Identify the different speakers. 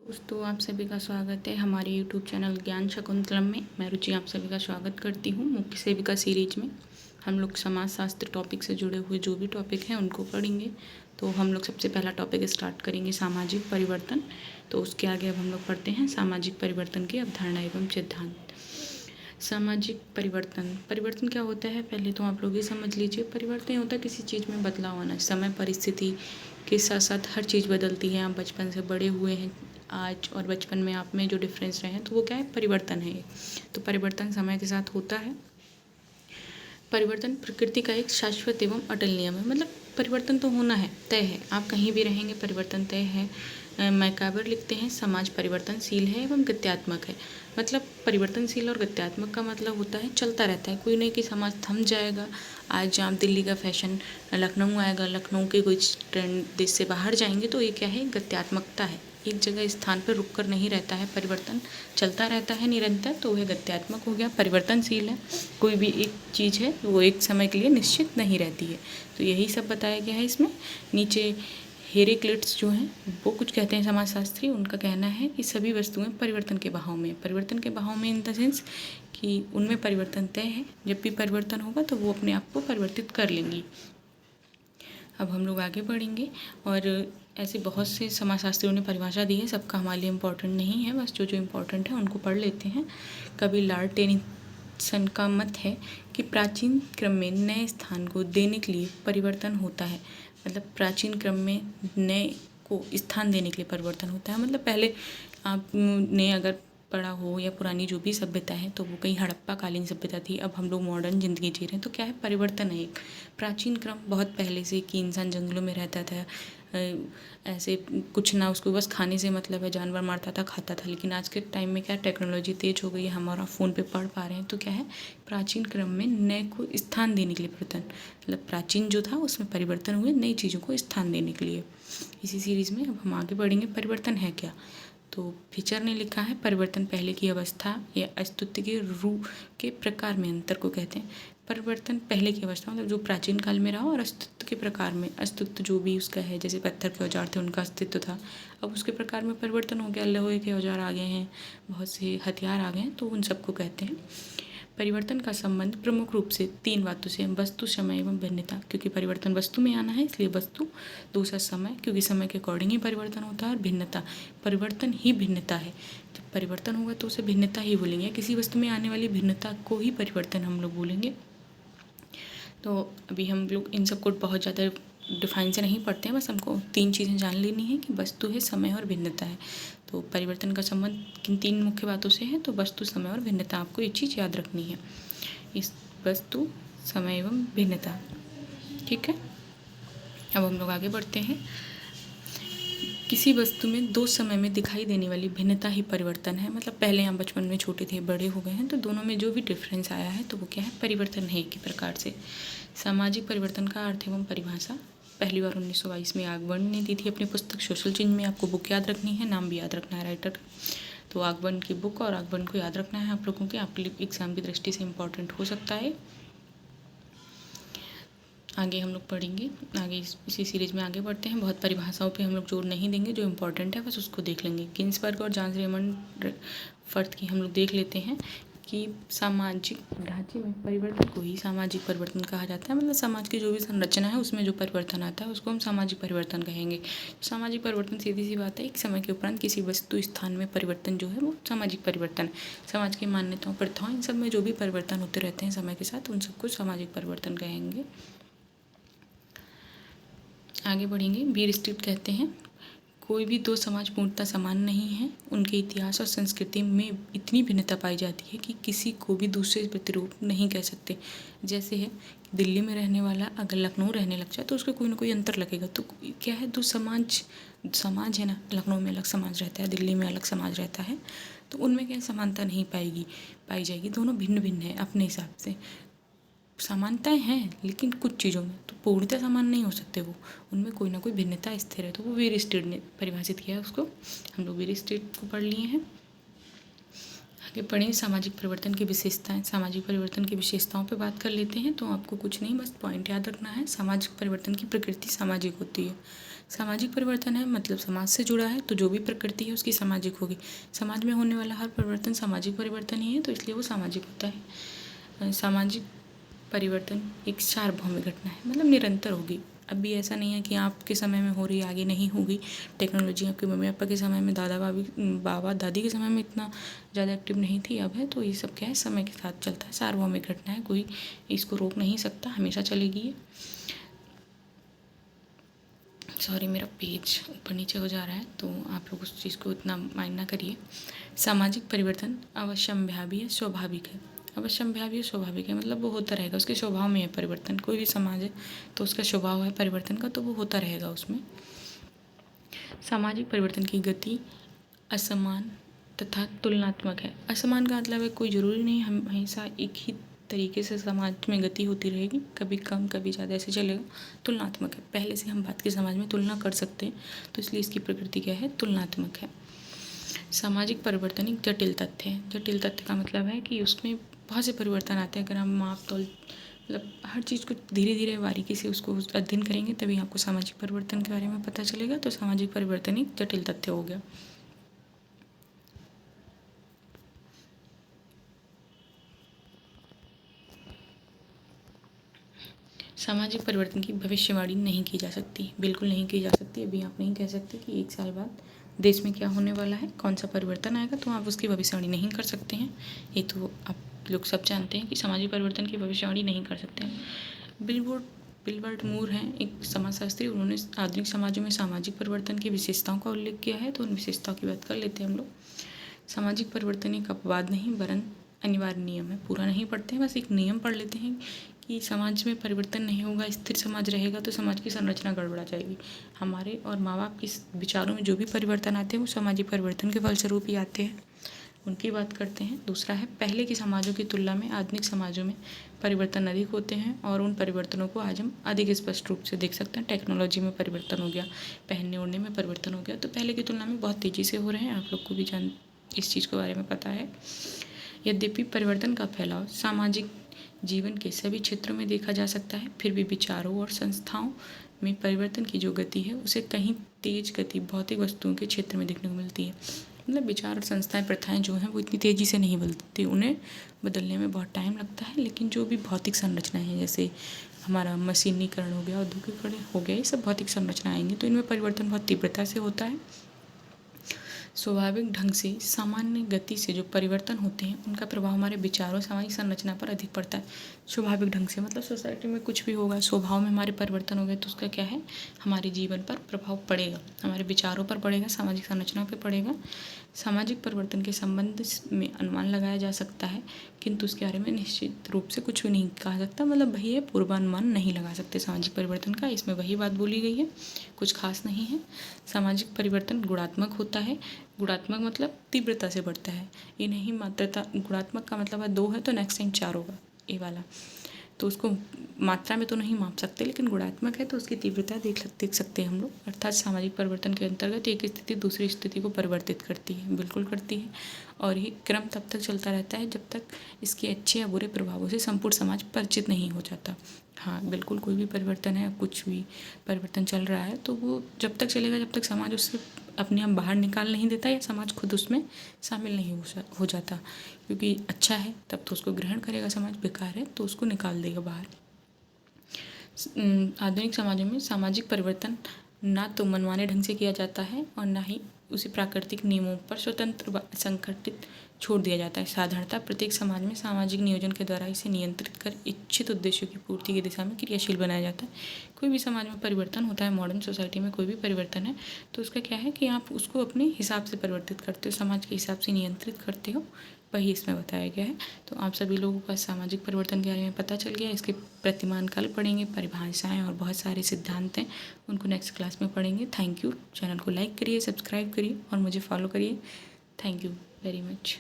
Speaker 1: दोस्तों, आप सभी का स्वागत है हमारे YouTube चैनल ज्ञान शकुंतलम में। मैं रुचि आप सभी का स्वागत करती हूँ। मुख्य सेविका सीरीज में हम लोग समाज शास्त्र टॉपिक से जुड़े हुए जो भी टॉपिक हैं उनको पढ़ेंगे। तो हम लोग सबसे पहला टॉपिक स्टार्ट करेंगे सामाजिक परिवर्तन। तो उसके आगे अब हम लोग पढ़ते हैं सामाजिक परिवर्तन की अवधारणा एवं सिद्धांत। सामाजिक परिवर्तन परिवर्तन क्या होता है, पहले तो आप लोग ये समझ लीजिए। परिवर्तन होता है किसी चीज़ में बदलाव आना। समय परिस्थिति के साथ साथ हर चीज़ बदलती है। आप बचपन से बड़े हुए हैं आज, और बचपन में आप में जो डिफरेंस रहे हैं तो वो क्या है, परिवर्तन है। तो परिवर्तन समय के साथ होता है। परिवर्तन प्रकृति का एक शाश्वत एवं अटल नियम है। मतलब परिवर्तन तो होना है, तय है। आप कहीं भी रहेंगे, परिवर्तन तय है। मैकाबर लिखते हैं समाज परिवर्तनशील है एवं गत्यात्मक है। मतलब परिवर्तनशील और गत्यात्मक का मतलब होता है चलता रहता है। कोई नहीं कि समाज थम जाएगा। आज आप दिल्ली का फैशन लखनऊ आएगा, लखनऊ के कुछ ट्रेंड देश से बाहर जाएंगे, तो ये क्या है, गत्यात्मकता है। एक जगह स्थान पर रुक कर नहीं रहता है, परिवर्तन चलता रहता है निरंतर, तो वह गत्यात्मक हो गया। परिवर्तनशील है, कोई भी एक चीज़ है वो एक समय के लिए निश्चित नहीं रहती है। तो यही सब बताया गया है इसमें। नीचे हेरेक्लिट्स जो हैं वो कुछ कहते हैं समाजशास्त्री। उनका कहना है कि सभी वस्तुएं परिवर्तन के बहाव में, परिवर्तन के बहाव में इन द सेंस कि उनमें परिवर्तन तय है। जब भी परिवर्तन होगा तो वो अपने आप को परिवर्तित कर लेंगी। अब हम लोग आगे बढ़ेंगे, और ऐसे बहुत से समाजशास्त्रियों ने परिभाषा दी है। सबका हमारे लिए इम्पोर्टेंट नहीं है, बस जो जो इम्पोर्टेंट है उनको पढ़ लेते हैं। कभी लॉर्ड टेनिसन का मत है कि प्राचीन क्रम में नए स्थान को देने के लिए परिवर्तन होता है। मतलब प्राचीन क्रम में नए को स्थान देने के लिए परिवर्तन होता है। मतलब पहले आपने अगर पढ़ा हो या पुरानी जो भी सभ्यता है तो वो कहीं हड़प्पा कालीन सभ्यता थी। अब हम लोग मॉडर्न ज़िंदगी जी रहे हैं, तो क्या है, परिवर्तन है एक। प्राचीन क्रम बहुत पहले से कि इंसान जंगलों में रहता था, ऐसे कुछ ना, उसको बस खाने से मतलब है, जानवर मारता था, खाता था। लेकिन आज के टाइम में क्या, टेक्नोलॉजी तेज हो गई है, हमारा फ़ोन पे पढ़ पा रहे हैं। तो क्या है, प्राचीन क्रम में नए को स्थान देने के लिए परिवर्तन, मतलब प्राचीन जो था उसमें परिवर्तन हुए नई चीज़ों को स्थान देने के लिए। इसी सीरीज़ में अब हम आगे बढ़ेंगे। परिवर्तन है क्या, तो फिचर ने लिखा है, परिवर्तन पहले की अवस्था या अस्तित्व के रूप के प्रकार में अंतर को कहते हैं। परिवर्तन पहले की अवस्था मतलब जो प्राचीन काल में रहा, और अस्तित्व के प्रकार में, अस्तित्व जो भी उसका है, जैसे पत्थर के औजार थे उनका अस्तित्व था, अब उसके प्रकार में परिवर्तन हो गया। लोहे के औजार आ गए हैं, बहुत से हथियार आ गए हैं, तो उन सबको कहते हैं। परिवर्तन का संबंध प्रमुख रूप से तीन बातों से, वस्तु, समय एवं भिन्नता। क्योंकि परिवर्तन वस्तु में आना है इसलिए वस्तु, दूसरा समय, क्योंकि समय के अकॉर्डिंग ही परिवर्तन होता है, और भिन्नता, परिवर्तन ही भिन्नता है। जब परिवर्तन होगा तो उसे भिन्नता ही बोलेंगे। किसी वस्तु में आने वाली भिन्नता को ही परिवर्तन हम लोग बोलेंगे। तो अभी हम लोग इन सब को बहुत ज़्यादा डिफाइन से नहीं पढ़ते हैं, बस हमको तीन चीज़ें जान लेनी है कि वस्तु है, समय और भिन्नता है। तो परिवर्तन का संबंध किन तीन मुख्य बातों से है, तो वस्तु, समय और भिन्नता। आपको ये चीज़ याद रखनी है, इस वस्तु, समय एवं भिन्नता। ठीक है, अब हम लोग आगे बढ़ते हैं। किसी वस्तु में दो समय में दिखाई देने वाली भिन्नता ही परिवर्तन है। मतलब पहले हम बचपन में छोटे थे, बड़े हो गए हैं, तो दोनों में जो भी डिफरेंस आया है तो वो क्या है, परिवर्तन है एक ही प्रकार से। सामाजिक परिवर्तन का अर्थ एवं परिभाषा पहली बार 1922 में आगबर्न ने दी थी अपनी पुस्तक सोशल चेंज में। आपको बुक याद रखनी है, नाम भी याद रखना है राइटर का। तो आगबर्न की बुक और आगबर्न को याद रखना है आप लोगों के, आपके एग्जाम की दृष्टि से इम्पॉर्टेंट हो सकता है। आगे हम लोग पढ़ेंगे, आगे इसी सीरीज में आगे बढ़ते हैं। बहुत परिभाषाओं पे हम लोग जोर नहीं देंगे, जो इम्पोर्टेंट है बस उसको देख लेंगे। गिन्सबर्ग और जॉन रेमंड फर्थ की हम लोग देख लेते हैं कि सामाजिक ढांचे में परिवर्तन को ही सामाजिक परिवर्तन कहा जाता है। मतलब समाज की जो भी संरचना है उसमें जो परिवर्तन आता है उसको हम सामाजिक परिवर्तन कहेंगे। सामाजिक परिवर्तन सीधी सी बात है, एक समय के उपरांत किसी वस्तु स्थान में परिवर्तन जो है वो सामाजिक परिवर्तन है। समाज की मान्यताओं, प्रथाओं, इन सब में जो भी परिवर्तन होते रहते हैं समय के साथ, उन सबको सामाजिक परिवर्तन कहेंगे। आगे बढ़ेंगे। बीर स्ट्रीट कहते हैं, कोई भी दो समाज पूर्णतः समान नहीं है। उनके इतिहास और संस्कृति में इतनी भिन्नता पाई जाती है कि किसी को भी दूसरे प्रतिरूप नहीं कह सकते। जैसे है, दिल्ली में रहने वाला अगर लखनऊ रहने लग जाए तो उसको कोई ना कोई अंतर लगेगा। तो क्या है, दो समाज है ना, लखनऊ में अलग समाज रहता है, दिल्ली में अलग समाज रहता है, तो उनमें क्या समानता नहीं पाई जाएगी। दोनों भिन्न भिन्न है अपने हिसाब से। समानताएं हैं लेकिन कुछ चीज़ों में, तो पूर्णतः समान नहीं हो सकते वो, उनमें कोई ना कोई भिन्नता स्थिर है। तो वो वीर स्ट्रीट ने परिभाषित किया है उसको। हम लोग वीर स्ट्रीट को पढ़ लिए हैं। आगे पढ़ें, सामाजिक परिवर्तन की विशेषताएं। सामाजिक परिवर्तन की विशेषताओं पे बात कर लेते हैं। तो आपको कुछ नहीं, बस पॉइंट याद रखना है। सामाजिक परिवर्तन की प्रकृति सामाजिक होती है। सामाजिक परिवर्तन है मतलब समाज से जुड़ा है, तो जो भी प्रकृति है उसकी सामाजिक होगी। समाज में होने वाला हर परिवर्तन सामाजिक परिवर्तन ही है, तो इसलिए वो सामाजिक होता है। सामाजिक परिवर्तन एक सार्वभौमिक घटना है, मतलब निरंतर होगी। अभी ऐसा नहीं है कि आपके समय में हो रही आगे नहीं होगी। टेक्नोलॉजी आपके मम्मी पापा के समय में, बाबा दादी के समय में इतना ज़्यादा एक्टिव नहीं थी, अब है। तो ये सब क्या है, समय के साथ चलता है, सार्वभौमिक घटना है, कोई इसको रोक नहीं सकता, हमेशा चलेगी ये। सॉरी, मेरा पेज ऊपर नीचे हो जा रहा है, तो आप लोग उस चीज़ को इतना माइंड ना करिए। सामाजिक परिवर्तन अवश्यम्भावी है, स्वाभाविक है। अवश्यम्भावी है, स्वाभाविक है मतलब वो होता रहेगा, उसके स्वभाव में है परिवर्तन। कोई भी समाज है तो उसका स्वभाव है परिवर्तन का, तो वो होता रहेगा उसमें। सामाजिक परिवर्तन की गति असमान तथा तुलनात्मक है। असमान का मतलब है कोई ज़रूरी नहीं हमेशा एक ही तरीके से समाज में गति होती रहेगी, कभी कम कभी ज़्यादा ऐसे चलेगा। तुलनात्मक है, पहले से हम बात के समाज में तुलना कर सकते हैं, तो इसलिए इसकी प्रकृति क्या है, तुलनात्मक है। सामाजिक परिवर्तन एक जटिल तथ्य है। जटिल तथ्य का मतलब है कि उसमें बहुत से परिवर्तन आते हैं। अगर हम माप तोल मतलब हर चीज़ को धीरे धीरे बारीकी से उसको अध्ययन करेंगे तभी आपको सामाजिक परिवर्तन के बारे में पता चलेगा। तो सामाजिक परिवर्तन एक जटिल तथ्य हो गया। सामाजिक परिवर्तन की भविष्यवाणी नहीं की जा सकती, बिल्कुल नहीं की जा सकती। अभी आप नहीं कह सकते कि 1 साल बाद देश में क्या होने वाला है, कौन सा परिवर्तन आएगा, तो आप उसकी भविष्यवाणी नहीं कर सकते हैं। ये तो आप लोग सब जानते हैं कि सामाजिक परिवर्तन की भविष्यवाणी नहीं कर सकते हैं। विल्बर्ट मूर हैं एक समाजशास्त्री, उन्होंने आधुनिक समाजों में सामाजिक परिवर्तन की विशेषताओं का उल्लेख किया है, तो उन विशेषताओं की बात कर लेते हैं हम लोग। सामाजिक परिवर्तन एक अपवाद नहीं वरन अनिवार्य नियम है। पूरा नहीं पढ़ते हैं, बस एक नियम पढ़ लेते हैं कि समाज में परिवर्तन नहीं होगा, स्थिर समाज रहेगा तो समाज की संरचना गड़बड़ा जाएगी। हमारे और माँ बाप के विचारों में जो भी परिवर्तन आते हैं वो सामाजिक परिवर्तन के फलस्वरूप ही आते हैं, उनकी बात करते हैं। दूसरा है, पहले के समाजों की तुलना में आधुनिक समाजों में परिवर्तन अधिक होते हैं और उन परिवर्तनों को आज हम अधिक स्पष्ट रूप से देख सकते हैं। टेक्नोलॉजी में परिवर्तन हो गया, पहनने ओढ़ने में परिवर्तन हो गया, तो पहले की तुलना में बहुत तेज़ी से हो रहे हैं। आप लोग को भी इस चीज़ के बारे में पता है। यद्यपि परिवर्तन का फैलाव सामाजिक जीवन के सभी क्षेत्रों में देखा जा सकता है, फिर भी विचारों और संस्थाओं में परिवर्तन की जो गति है उसे कहीं तेज गति भौतिक वस्तुओं के क्षेत्र में देखने को मिलती है। मतलब विचार और संस्थाएं, प्रथाएं जो हैं वो इतनी तेज़ी से नहीं बदलती, उन्हें बदलने में बहुत टाइम लगता है। लेकिन जो भी भौतिक संरचनाएं हैं, जैसे हमारा मशीनीकरण हो गया, औद्योगिकरण हो गया, ये सब भौतिक संरचना आएंगी, तो इनमें परिवर्तन बहुत तीव्रता से होता है। स्वाभाविक ढंग से सामान्य गति से जो परिवर्तन होते हैं उनका प्रभाव हमारे विचारों सामाजिक संरचना पर अधिक पड़ता है। स्वाभाविक ढंग से मतलब सोसाइटी में कुछ भी होगा, स्वभाव में हमारे परिवर्तन हो गए तो उसका क्या है, हमारे जीवन पर प्रभाव पड़ेगा, हमारे विचारों पर पड़ेगा, सामाजिक संरचना पर पड़ेगा। सामाजिक परिवर्तन के संबंध में अनुमान लगाया जा सकता है, किंतु उसके बारे में निश्चित रूप से कुछ भी नहीं कहा सकता। मतलब वही है, पूर्वानुमान नहीं लगा सकते सामाजिक परिवर्तन का, इसमें वही बात बोली गई है, कुछ खास नहीं है। सामाजिक परिवर्तन गुणात्मक होता है। गुणात्मक मतलब तीव्रता से बढ़ता है, ये नहीं मात्रता। गुणात्मक का मतलब है 2 है तो नेक्स्ट टाइम 4 होगा, ये वाला। तो उसको मात्रा में तो नहीं माप सकते, लेकिन गुणात्मक है तो उसकी तीव्रता देख सकते हैं हम लोग। अर्थात सामाजिक परिवर्तन के अंतर्गत एक स्थिति दूसरी स्थिति को परिवर्तित करती है, बिल्कुल करती है। और ये क्रम तब तक चलता रहता है जब तक इसके अच्छे या बुरे प्रभावों से संपूर्ण समाज परिचित नहीं हो जाता। हाँ बिल्कुल, कोई भी परिवर्तन है, कुछ भी परिवर्तन चल रहा है तो वो जब तक चलेगा जब तक समाज उससे अपने आप बाहर निकाल नहीं देता या समाज खुद उसमें शामिल नहीं हो जाता। क्योंकि अच्छा है तब तो उसको ग्रहण करेगा समाज, बेकार है तो उसको निकाल देगा बाहर। आधुनिक समाजों में सामाजिक परिवर्तन ना तो मनमाने ढंग से किया जाता है और ना ही उसे प्राकृतिक नियमों पर स्वतंत्र व असंगठित छोड़ दिया जाता है। साधारणतः प्रत्येक समाज में सामाजिक नियोजन के द्वारा इसे नियंत्रित कर इच्छित उद्देश्यों की पूर्ति की दिशा में क्रियाशील बनाया जाता है। कोई भी समाज में परिवर्तन होता है, मॉडर्न सोसाइटी में कोई भी परिवर्तन है तो उसका क्या है कि आप उसको अपने हिसाब से परिवर्तित करते हो, समाज के हिसाब से नियंत्रित करते हो, वही इसमें बताया गया है। तो आप सभी लोगों का सामाजिक परिवर्तन के बारे में पता चल गया। इसके प्रतिमान कल पढ़ेंगे, परिभाषाएं और बहुत सारे सिद्धांत हैं, उनको नेक्स्ट क्लास में पढ़ेंगे। Thank you. चैनल को लाइक करिए, सब्सक्राइब करिए और मुझे फॉलो करिए। Thank you very much.